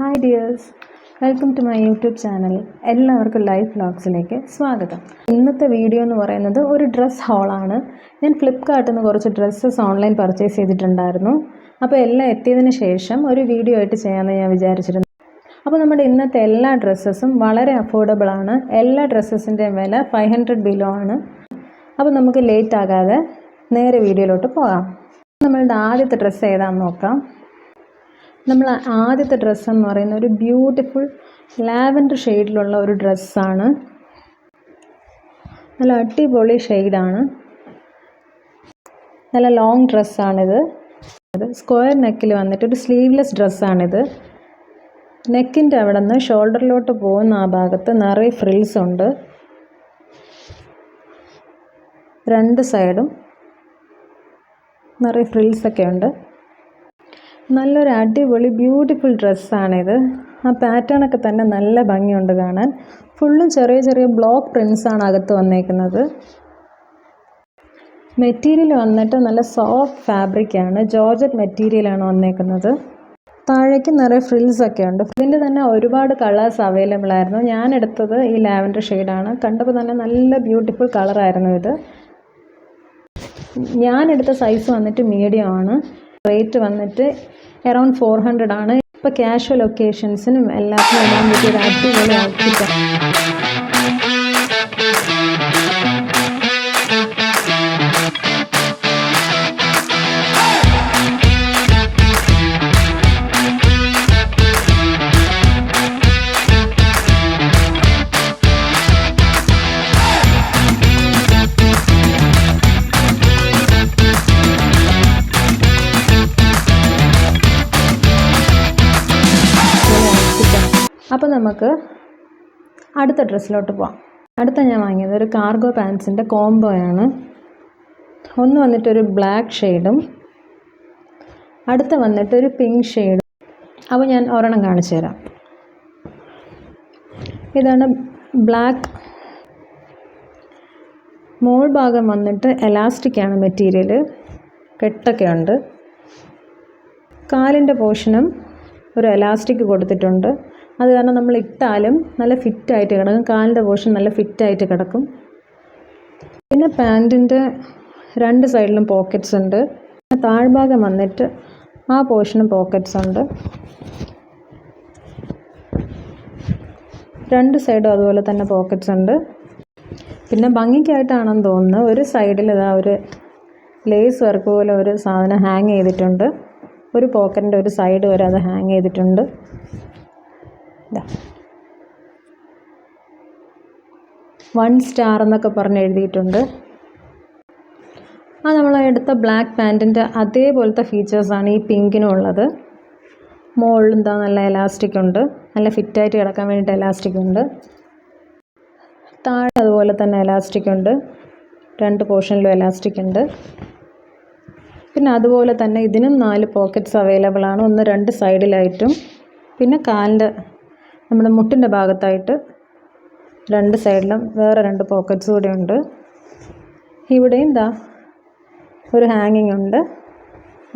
Hi dears, welcome to my YouTube channel. എല്ലാവർക്കും life വ്ളോഗ്സിലേക്ക് സ്വാഗതം. ഇന്നത്തെ വീഡിയോ എന്ന് പറയുന്നത് ഒരു ഡ്രസ്സ് ഹോളാണ്. ഞാൻ ഫ്ലിപ്കാർട്ടിൽ നിന്ന് കുറച്ച് ഡ്രസ്സസ് ഓൺലൈൻ പർച്ചേസ് ചെയ്തിട്ടുണ്ടായിരുന്നു. അപ്പോൾ എല്ലാം എത്തിയതിന് ശേഷം ഒരു വീഡിയോ ആയിട്ട് ചെയ്യാമെന്ന് ഞാൻ വിചാരിച്ചിരുന്നു. അപ്പോൾ നമ്മുടെ ഇന്നത്തെ എല്ലാ ഡ്രസ്സസും വളരെ അഫോർഡബിൾ ആണ്. എല്ലാ ഡ്രസ്സസിൻ്റെയും വില 500 ബിലോ ആണ്. അപ്പോൾ നമുക്ക് ലേറ്റ് ആകാതെ നേരെ വീഡിയോയിലോട്ട് പോകാം. നമ്മളുടെ ആദ്യത്തെ ഡ്രസ്സ് ഏതാണെന്ന് നോക്കാം. നമ്മൾ ആദ്യത്തെ ഡ്രസ്സ് എന്ന് പറയുന്നത് ഒരു ബ്യൂട്ടിഫുൾ ലാവൻഡർ ഷെയ്ഡിലുള്ള ഒരു ഡ്രസ്സാണ്. നല്ല അടിപൊളി ഷെയ്ഡാണ്. നല്ല ലോങ് ഡ്രസ്സാണിത്. സ്ക്വയർ നെക്കിൽ വന്നിട്ട് ഒരു സ്ലീവ്ലെസ് ഡ്രസ്സാണിത്. നെക്കിൻ്റെ അവിടെ നിന്ന് ഷോൾഡറിലോട്ട് പോകുന്ന ആ ഭാഗത്ത് നിറയെ ഫ്രിൽസ് ഉണ്ട്. രണ്ട് സൈഡും നിറയെ ഫ്രിൽസൊക്കെ ഉണ്ട്. നല്ലൊരു അടിപൊളി ബ്യൂട്ടിഫുൾ ഡ്രസ്സാണിത്. ആ പാറ്റേണൊക്കെ തന്നെ നല്ല ഭംഗിയുണ്ട് കാണാൻ. ഫുള്ളും ചെറിയ ചെറിയ ബ്ലോക്ക് പ്രിൻസാണ് അകത്ത് വന്നേക്കുന്നത്. മെറ്റീരിയൽ വന്നിട്ട് നല്ല സോഫ്റ്റ് ഫാബ്രിക്കാണ്. ജോർജറ്റ് മെറ്റീരിയലാണ് വന്നേക്കുന്നത്. താഴേക്ക് നിറയെ ഫ്രിൽസൊക്കെ ഉണ്ട്. ഇതിൻ്റെ തന്നെ ഒരുപാട് കളേഴ്സ് അവൈലബിൾ ആയിരുന്നു. ഞാൻ എടുത്തത് ഈ ലാവൻഡർ ഷെയ്ഡാണ്. കണ്ടപ്പോൾ തന്നെ നല്ല ബ്യൂട്ടിഫുൾ കളറായിരുന്നു ഇത്. ഞാനെടുത്ത സൈസ് വന്നിട്ട് മീഡിയം ആണ്. റേറ്റ് വന്നിട്ട് അറൗണ്ട് 400 ആണ്. ഇപ്പോൾ കാഷ്വൽ ഒക്കേഷൻസിനും എല്ലാത്തിനും ഇടാൻ പറ്റിയ ഒരു അടിപൊളി ഔട്ട്ഫിറ്റാണ്. അപ്പോൾ നമുക്ക് അടുത്ത ഡ്രസ്സിലോട്ട് പോവാം. അടുത്ത ഞാൻ വാങ്ങിയത് ഒരു കാർഗോ പാൻസിൻ്റെ കോംബോയാണ്. ഒന്ന് വന്നിട്ടൊരു ബ്ലാക്ക് ഷെയ്ഡും അടുത്ത വന്നിട്ടൊരു പിങ്ക് ഷെയ്ഡും. അപ്പോൾ ഞാൻ ഒരെണ്ണം കാണിച്ചു തരാം. ഇതാണ് ബ്ലാക്ക്. മോൾ ഭാഗം വന്നിട്ട് എലാസ്റ്റിക്കാണ് മെറ്റീരിയൽ. കെട്ടൊക്കെ ഉണ്ട്. കാലിൻ്റെ പോർഷനും ഒരു എലാസ്റ്റിക് കൊടുത്തിട്ടുണ്ട്. അത് കാരണം നമ്മൾ ഇട്ടാലും നല്ല ഫിറ്റായിട്ട് കിടക്കും. കാലിൻ്റെ പോർഷൻ നല്ല ഫിറ്റായിട്ട് കിടക്കും. പിന്നെ പാൻറ്റിൻ്റെ രണ്ട് സൈഡിലും പോക്കറ്റ്സ് ഉണ്ട്. താഴ്ഭാഗം വന്നിട്ട് ആ പോർഷനും പോക്കറ്റ്സ് ഉണ്ട്. രണ്ട് സൈഡും അതുപോലെ തന്നെ പോക്കറ്റ്സ് ഉണ്ട്. പിന്നെ ഭംഗിക്കായിട്ടാണെന്ന് തോന്നുന്നു ഒരു സൈഡിൽ ഇതാ ഒരു ലേസ് വർക്ക് പോലെ ഒരു സാധനം ഹാങ് ചെയ്തിട്ടുണ്ട്. ഒരു പോക്കറ്റിൻ്റെ ഒരു സൈഡ് വരെ അത് ഹാങ് ചെയ്തിട്ടുണ്ട്. 1 സ്റ്റാർ എന്നൊക്കെ പറഞ്ഞ് എഴുതിയിട്ടുണ്ട്. ആ നമ്മൾ എടുത്ത ബ്ലാക്ക് പാൻറ്റിൻ്റെ അതേപോലത്തെ ഫീച്ചേഴ്സാണ് ഈ പിങ്കിനും ഉള്ളത്. മുകളിൽ എന്താ നല്ല എലാസ്റ്റിക് ഉണ്ട്. നല്ല ഫിറ്റായിട്ട് കിടക്കാൻ വേണ്ടിയിട്ട് എലാസ്റ്റിക് ഉണ്ട്. താഴെ അതുപോലെ തന്നെ എലാസ്റ്റിക് ഉണ്ട്. രണ്ട് പോർഷനിലും എലാസ്റ്റിക് ഉണ്ട്. പിന്നെ അതുപോലെ തന്നെ ഇതിനും 4 പോക്കറ്റ്സ് അവൈലബിൾ ആണ്. ഒന്ന് രണ്ട് സൈഡിലായിട്ടും പിന്നെ കാലിൻ്റെ നമ്മുടെ മുട്ടിൻ്റെ ഭാഗത്തായിട്ട് രണ്ട് സൈഡിലും വേറെ 2 പോക്കറ്റ്സ് കൂടെ ഉണ്ട്. ഇവിടെയും ദാ ഒരു ഹാങ്ങിങ് ഉണ്ട്.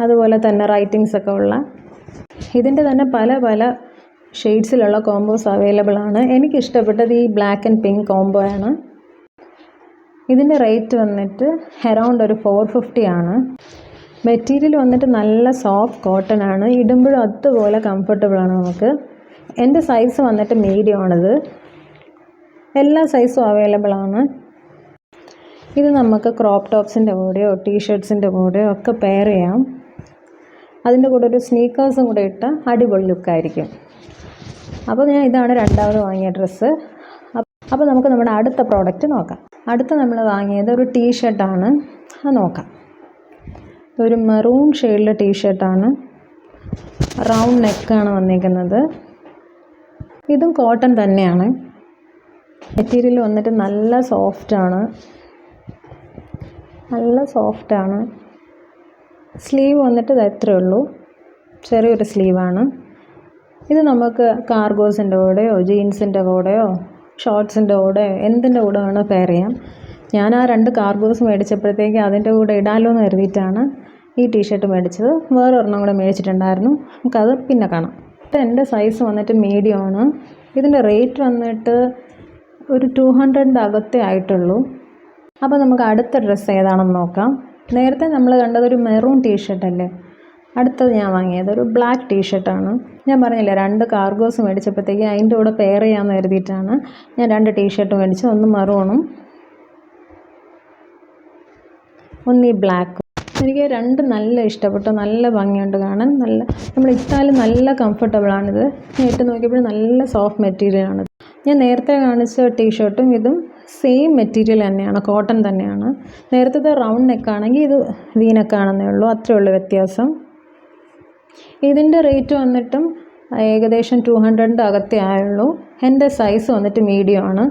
അതുപോലെ തന്നെ റൈറ്റിങ്സ് ഒക്കെ ഉള്ള ഇതിൻ്റെ തന്നെ പല പല ഷെയ്ഡ്സിലുള്ള കോംബോസ് അവൈലബിൾ ആണ്. എനിക്കിഷ്ടപ്പെട്ടത് ഈ ബ്ലാക്ക് ആൻഡ് പിങ്ക് കോംബോ ആണ്. ഇതിൻ്റെ റേറ്റ് വന്നിട്ട് അറൗണ്ട് ഒരു 450 ആണ്. മെറ്റീരിയൽ വന്നിട്ട് നല്ല സോഫ്റ്റ് കോട്ടൺ ആണ്. ഇടുമ്പോഴും അതുപോലെ കംഫർട്ടബിൾ ആണ് നമുക്ക്. എൻ്റെ സൈസ് വന്നിട്ട് മീഡിയം ആണിത്. എല്ലാ സൈസും അവൈലബിൾ ആണ്. ഇത് നമുക്ക് ക്രോപ്പ് ടോപ്സിൻ്റെ കൂടെയോ ടീഷർട്ട്സിൻ്റെ കൂടെയോ ഒക്കെ പെയർ ചെയ്യാം. അതിൻ്റെ കൂടെ ഒരു സ്നീക്കേഴ്സും കൂടെ ഇട്ടാൽ അടിപൊളി ലുക്കായിരിക്കും. അപ്പോൾ ഞാൻ ഇതാണ് രണ്ടാമത് വാങ്ങിയ ഡ്രസ്സ്. അപ്പോൾ നമുക്ക് നമ്മുടെ അടുത്ത പ്രോഡക്റ്റ് നോക്കാം. അടുത്ത നമ്മൾ വാങ്ങിയത് ഒരു ടീഷർട്ടാണ്. അത് നോക്കാം. ഒരു മെറൂൺ ഷെയ്ഡിലെ ടീഷർട്ടാണ്. റൗണ്ട് നെക്കാണ് വന്നിരിക്കുന്നത്. ഇതും കോട്ടൺ തന്നെയാണ്. മെറ്റീരിയൽ വന്നിട്ട് നല്ല സോഫ്റ്റാണ്. സ്ലീവ് വന്നിട്ട് ഇത് എത്രയേ ഉള്ളൂ. ചെറിയൊരു സ്ലീവാണ്. ഇത് നമുക്ക് കാർഗോസിൻ്റെ കൂടെയോ ജീൻസിൻ്റെ കൂടെയോ ഷോർട്ട്സിൻ്റെ കൂടെയോ എന്തിൻ്റെ കൂടെ വേണോ പെയർ ചെയ്യാം. ഞാൻ ആ 2 കാർഗോസ് മേടിച്ചപ്പോഴത്തേക്ക് അതിൻ്റെ കൂടെ ഇടാമല്ലോ എന്ന് കരുതിയിട്ടാണ് ഈ ടീഷർട്ട് മേടിച്ചത്. വേറെ ഒരെണ്ണം കൂടെ മേടിച്ചിട്ടുണ്ടായിരുന്നു. നമുക്കത് പിന്നെ കാണാം. എൻ്റെ സൈസ് വന്നിട്ട് മീഡിയം ആണ്. ഇതിൻ്റെ റേറ്റ് വന്നിട്ട് ഒരു 200 അകത്തേ ആയിട്ടുള്ളൂ. അപ്പോൾ നമുക്ക് അടുത്ത ഡ്രസ്സ് ഏതാണെന്ന് നോക്കാം. നേരത്തെ നമ്മൾ കണ്ടത് ഒരു മെറൂൺ ടീഷർട്ട് അല്ലേ. അടുത്തത് ഞാൻ വാങ്ങിയത് ഒരു ബ്ലാക്ക് ടീഷർട്ടാണ്. ഞാൻ പറഞ്ഞില്ലേ 2 കാർഗോസ് മേടിച്ചപ്പോഴത്തേക്ക് അതിൻ്റെ കൂടെ പെയർ ചെയ്യാമെന്ന് കരുതിയിട്ടാണ് ഞാൻ 2 ടീഷർട്ട് മേടിച്ചത്. ഒന്ന് മെറൂണും ഒന്ന് ഈ ബ്ലാക്കും. എനിക്ക് 2 നല്ല ഇഷ്ടപ്പെട്ടു. നല്ല ഭംഗിയുണ്ട് കാണാൻ. നല്ല നമ്മൾ ഇട്ടാലും നല്ല കംഫർട്ടബിളാണിത്. ഞാൻ ഇട്ട് നോക്കിയപ്പോൾ നല്ല സോഫ്റ്റ് മെറ്റീരിയലാണ്. ഞാൻ നേരത്തെ കാണിച്ച ടീഷർട്ടും ഇതും സെയിം മെറ്റീരിയൽ തന്നെയാണ്, കോട്ടൺ തന്നെയാണ്. നേരത്തെ റൗണ്ട് നെക്കാണെങ്കിൽ ഇത് വി നെക്കാണെന്നേ ഉള്ളൂ, അത്രയേ ഉള്ളൂ വ്യത്യാസം. ഇതിൻ്റെ റേറ്റ് വന്നിട്ടും ഏകദേശം 200 അകത്തേ ആയുള്ളൂ. എൻ്റെ സൈസ് വന്നിട്ട് മീഡിയം ആണ്.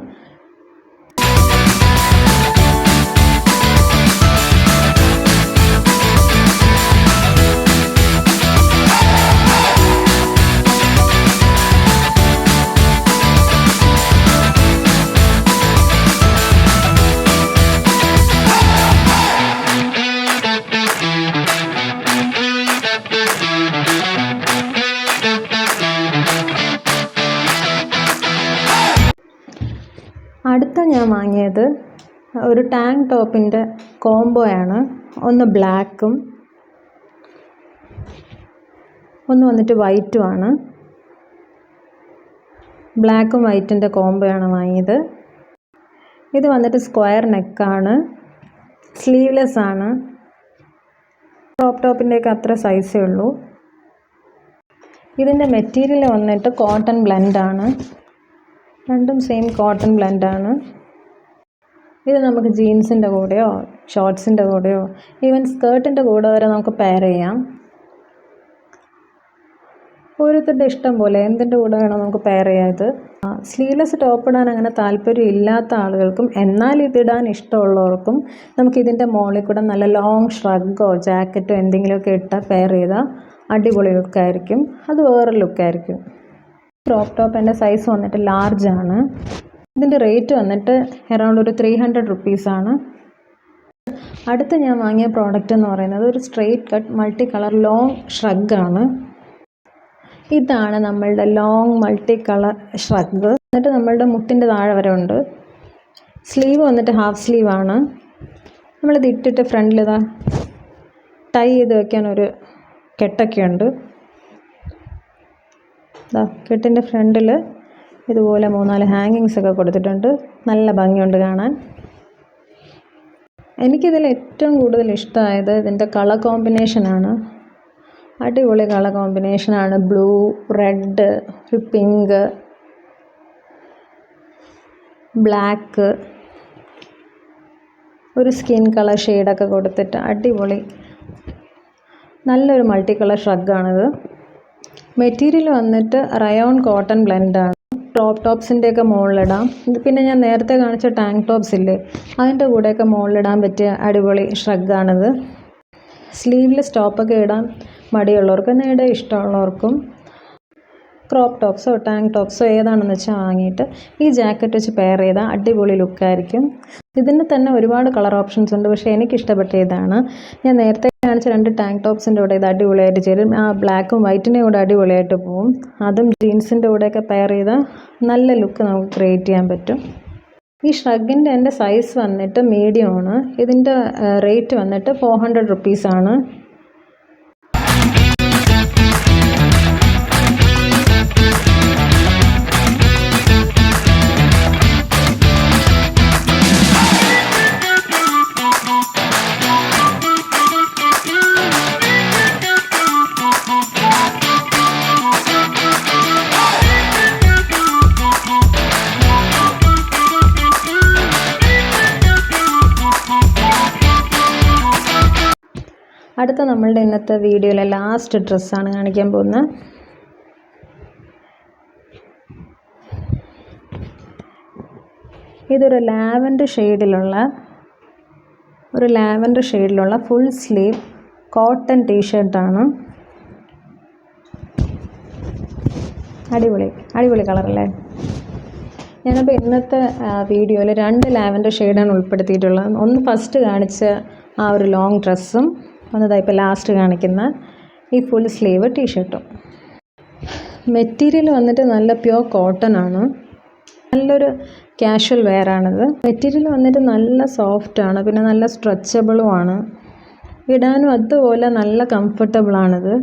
അടുത്ത ഞാൻ വാങ്ങിയത് ഒരു ടാങ്ക് ടോപ്പിൻ്റെ കോംബോയാണ്. ഒന്ന് ബ്ലാക്കും ഒന്ന് വന്നിട്ട് വൈറ്റുമാണ്. ബ്ലാക്കും വൈറ്റിൻ്റെ കോംബോയാണ് വാങ്ങിയത്. ഇത് വന്നിട്ട് സ്ക്വയർ നെക്കാണ്, സ്ലീവ്ലെസ് ആണ്. ക്രോപ്പ് ടോപ്പിൻ്റെയൊക്കെ അത്ര സൈസേ ഉള്ളൂ. ഇതിൻ്റെ മെറ്റീരിയൽ വന്നിട്ട് കോട്ടൺ ബ്ലെൻഡാണ്. രണ്ടും സെയിം കോട്ടൺ ബ്ലെൻഡാണ്. ഇത് നമുക്ക് ജീൻസിൻ്റെ കൂടെയോ ഷോർട്ട്സിൻ്റെ കൂടെയോ ഈവൻ സ്കേർട്ടിൻ്റെ കൂടെ വരെ നമുക്ക് പെയർ ചെയ്യാം. ഓരോരുത്തരുടെ ഇഷ്ടം പോലെ എന്തിൻ്റെ കൂടെ വേണോ നമുക്ക് പെയർ ചെയ്യാം. ഇത് സ്ലീവ്ലെസ് ടോപ്പ് ഇടാൻ അങ്ങനെ താല്പര്യം ഇല്ലാത്ത ആളുകൾക്കും എന്നാൽ ഇതിടാൻ ഇഷ്ടമുള്ളവർക്കും നമുക്കിതിൻ്റെ മുകളിൽ കൂടെ നല്ല ലോങ് ഷ്രഗോ ജാക്കറ്റോ എന്തെങ്കിലുമൊക്കെ ഇട്ട് പെയർ ചെയ്താൽ അടിപൊളി ലുക്കായിരിക്കും. അത് വേറെ ലുക്കായിരിക്കും. ക്രോപ്പ് ടോപ്പ് എൻ്റെ സൈസ് വന്നിട്ട് ലാർജ് ആണ്. ഇതിൻ്റെ റേറ്റ് വന്നിട്ട് അറൗണ്ട് ഒരു 300 റുപ്പീസാണ്. അടുത്ത് ഞാൻ വാങ്ങിയ പ്രോഡക്റ്റ് എന്ന് പറയുന്നത് ഒരു straight cut multi colour long ഷ്രഗാണ്. ഇതാണ് നമ്മളുടെ ലോങ് മൾട്ടി കളർ ഷ്രഗ്. എന്നിട്ട് നമ്മളുടെ മുട്ടിൻ്റെ താഴെ വരെ ഉണ്ട്. സ്ലീവ് വന്നിട്ട് ഹാഫ് സ്ലീവാണ്. നമ്മളിത് ഇട്ടിട്ട് ഫ്രണ്ടിലിതാ ടൈ ചെയ്ത് വയ്ക്കാനൊരു കെട്ടൊക്കെ ഉണ്ട്. കെട്ടിൻ്റെ ഫ്രണ്ടിൽ ഇതുപോലെ 3-4 ഹാങ്ങിങ്സ് ഒക്കെ കൊടുത്തിട്ടുണ്ട്. നല്ല ഭംഗിയുണ്ട് കാണാൻ. എനിക്കിതിൽ ഏറ്റവും കൂടുതൽ ഇഷ്ടമായത് ഇതിൻ്റെ കളർ കോമ്പിനേഷനാണ്. അടിപൊളി കളർ കോമ്പിനേഷനാണ്. ബ്ലൂ, റെഡ്, ഒരു പിങ്ക്, ബ്ലാക്ക്, ഒരു സ്കിൻ കളർ ഷെയ്ഡൊക്കെ കൊടുത്തിട്ട് അടിപൊളി നല്ലൊരു മൾട്ടി കളർ ഷ്രഗാണിത്. മെറ്റീരിയൽ വന്നിട്ട് റയോൺ കോട്ടൺ ബ്ലെൻഡാണ്. ക്രോപ്പ് ടോപ്സിൻ്റെയൊക്കെ മുകളിലിടാം. പിന്നെ ഞാൻ നേരത്തെ കാണിച്ച ടാങ്ക് ടോപ്സ് ഇല്ലേ, അതിൻ്റെ കൂടെയൊക്കെ മുകളിലിടാൻ പറ്റിയ അടിപൊളി ഷ്രഗാണിത്. സ്ലീവ്ലെസ് ടോപ്പൊക്കെ ഇടാൻ മടിയുള്ളവർക്കും നേടെ ഇഷ്ടമുള്ളവർക്കും ക്രോപ്പ് ടോപ്സോ ടാങ്ക് ടോപ്സോ ഏതാണെന്ന് വെച്ചാൽ വാങ്ങിയിട്ട് ഈ ജാക്കറ്റ് വെച്ച് പെയർ ചെയ്താൽ അടിപൊളി ലുക്കായിരിക്കും. ഇതിന് തന്നെ ഒരുപാട് കളർ ഓപ്ഷൻസ് ഉണ്ട്. പക്ഷേ എനിക്കിഷ്ടപ്പെട്ട ഇതാണ്. ഞാൻ നേരത്തെ കാണിച്ച 2 ടാങ്ക് ടോപ്സിൻ്റെ കൂടെ ഇത് അടിപൊളിയായിട്ട് ചേരും. ആ ബ്ലാക്കും വൈറ്റിൻ്റെ കൂടെ അടിപൊളിയായിട്ട് പോവും. അതും ജീൻസിൻ്റെ കൂടെയൊക്കെ പെയർ ചെയ്താൽ നല്ല ലുക്ക് നമുക്ക് ക്രിയേറ്റ് ചെയ്യാൻ പറ്റും. ഈ ഷ്രഗിൻ്റെ എൻ്റെ സൈസ് വന്നിട്ട് മീഡിയം ആണ്. ഇതിൻ്റെ റേറ്റ് വന്നിട്ട് 400 റുപ്പീസാണ്. അടുത്ത നമ്മളുടെ ഇന്നത്തെ വീഡിയോയിലെ ലാസ്റ്റ് ഡ്രസ്സാണ് കാണിക്കാൻ പോകുന്നത്. ഇതൊരു ലാവൻഡർ ഷെയ്ഡിലുള്ള ഫുൾ സ്ലീവ് കോട്ടൺ ടീഷർട്ടാണ്. അടിപൊളി കളറല്ലേ. ഞാനപ്പോൾ ഇന്നത്തെ വീഡിയോയിൽ 2 ലാവൻഡർ ഷെയ്ഡാണ് ഉൾപ്പെടുത്തിയിട്ടുള്ളത്. ഒന്ന് ഫസ്റ്റ് കാണിച്ച ആ ഒരു ലോങ് ഡ്രസ്സും ഒന്നതാ ഇപ്പോൾ ലാസ്റ്റ് കാണിക്കുന്ന ഈ ഫുൾ സ്ലീവ് ടീഷർട്ടും. മെറ്റീരിയൽ വന്നിട്ട് നല്ല പ്യുവർ കോട്ടൺ ആണ്. നല്ലൊരു കാഷ്വൽ വെയർ ആണിത്. മെറ്റീരിയൽ വന്നിട്ട് നല്ല സോഫ്റ്റ് ആണ്, പിന്നെ നല്ല സ്ട്രെച്ചബിളും ആണ്. ഇടാനും അതുപോലെ നല്ല കംഫർട്ടബിൾ ആണിത്.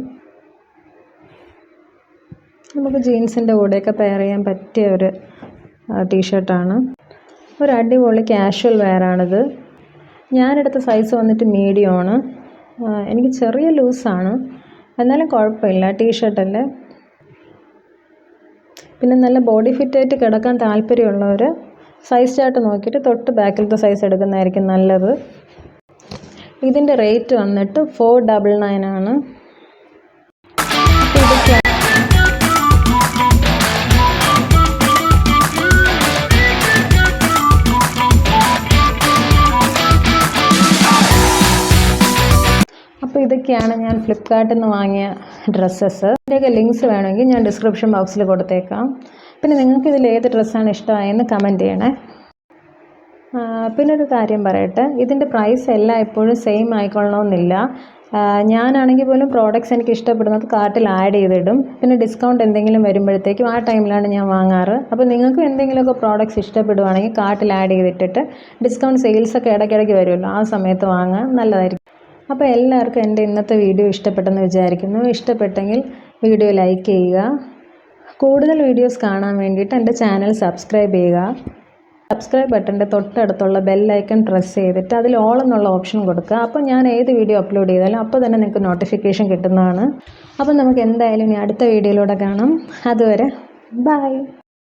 നമുക്ക് ജീൻസിൻ്റെ കൂടെയൊക്കെ പെയർ ചെയ്യാൻ പറ്റിയ ഒരു ടീഷർട്ടാണ്. ഒരു അടിപൊളി കാഷ്വൽ വെയർ ആണിത്. ഞാനെടുത്ത സൈസ് വന്നിട്ട് മീഡിയം ആണ്. എനിക്ക് ചെറിയ ലൂസാണ്, എന്നാലും കുഴപ്പമില്ല, ടീഷർട്ടല്ലേ. പിന്നെ നല്ല ബോഡി ഫിറ്റായിട്ട് കിടക്കാൻ താല്പര്യമുള്ളവർ സൈസ് ചാർട്ട് നോക്കിയിട്ട് തൊട്ട് ബാക്കിലത്തെ സൈസ് എടുക്കുന്നതായിരിക്കും നല്ലത്. ഇതിൻ്റെ റേറ്റ് വന്നിട്ട് 499 ആണ്. അപ്പോൾ ഇതൊക്കെയാണ് ഞാൻ ഫ്ലിപ്കാർട്ടിൽ നിന്ന് വാങ്ങിയ ഡ്രസ്സസ്. ഇതിൻ്റെയൊക്കെ ലിങ്ക്സ് വേണമെങ്കിൽ ഞാൻ ഡിസ്ക്രിപ്ഷൻ ബോക്സിൽ കൊടുത്തേക്കാം. പിന്നെ നിങ്ങൾക്ക് ഇതിൽ ഏത് ഡ്രസ്സാണ് ഇഷ്ടമായെന്ന് കമൻറ്റ് ചെയ്യണേ. പിന്നെ ഒരു കാര്യം പറയട്ടെ, ഇതിൻ്റെ പ്രൈസ് എല്ലാം എപ്പോഴും സെയിം ആയിക്കൊള്ളണമെന്നില്ല. ഞാനാണെങ്കിൽ പോലും പ്രോഡക്റ്റ്സ് എനിക്ക് ഇഷ്ടപ്പെടുന്നത് കാർട്ടിൽ ആഡ് ചെയ്തിടും. പിന്നെ ഡിസ്കൗണ്ട് എന്തെങ്കിലും വരുമ്പോഴത്തേക്കും ആ ടൈമിലാണ് ഞാൻ വാങ്ങാറ്. അപ്പോൾ നിങ്ങൾക്ക് എന്തെങ്കിലുമൊക്കെ പ്രോഡക്റ്റ്സ് ഇഷ്ടപ്പെടുവാണെങ്കിൽ കാർട്ടിൽ ആഡ് ചെയ്തിട്ടിട്ട് ഡിസ്കൗണ്ട് സെയിൽസൊക്കെ ഇടയ്ക്കിടയ്ക്ക് വരുമല്ലോ, ആ സമയത്ത് വാങ്ങാൻ നല്ലതായിരിക്കും. അപ്പോൾ എല്ലാവർക്കും എൻ്റെ ഇന്നത്തെ വീഡിയോ ഇഷ്ടപ്പെട്ടെന്ന് വിചാരിക്കുന്നു. ഇഷ്ടപ്പെട്ടെങ്കിൽ വീഡിയോ ലൈക്ക് ചെയ്യുക. കൂടുതൽ വീഡിയോസ് കാണാൻ വേണ്ടിയിട്ട് എൻ്റെ ചാനൽ സബ്സ്ക്രൈബ് ചെയ്യുക. സബ്സ്ക്രൈബ് ബട്ടൻ്റെ തൊട്ടടുത്തുള്ള ബെല്ലൈക്കൺ പ്രസ് ചെയ്തിട്ട് അതിൽ ഓൾ എന്നുള്ള ഓപ്ഷൻ കൊടുക്കുക. അപ്പോൾ ഞാൻ ഏത് വീഡിയോ അപ്ലോഡ് ചെയ്താലും അപ്പോൾ തന്നെ നിങ്ങൾക്ക് നോട്ടിഫിക്കേഷൻ കിട്ടുന്നതാണ്. അപ്പോൾ നമുക്ക് എന്തായാലും ഇനി അടുത്ത വീഡിയോയിലൂടെ കാണാം. അതുവരെ ബൈ.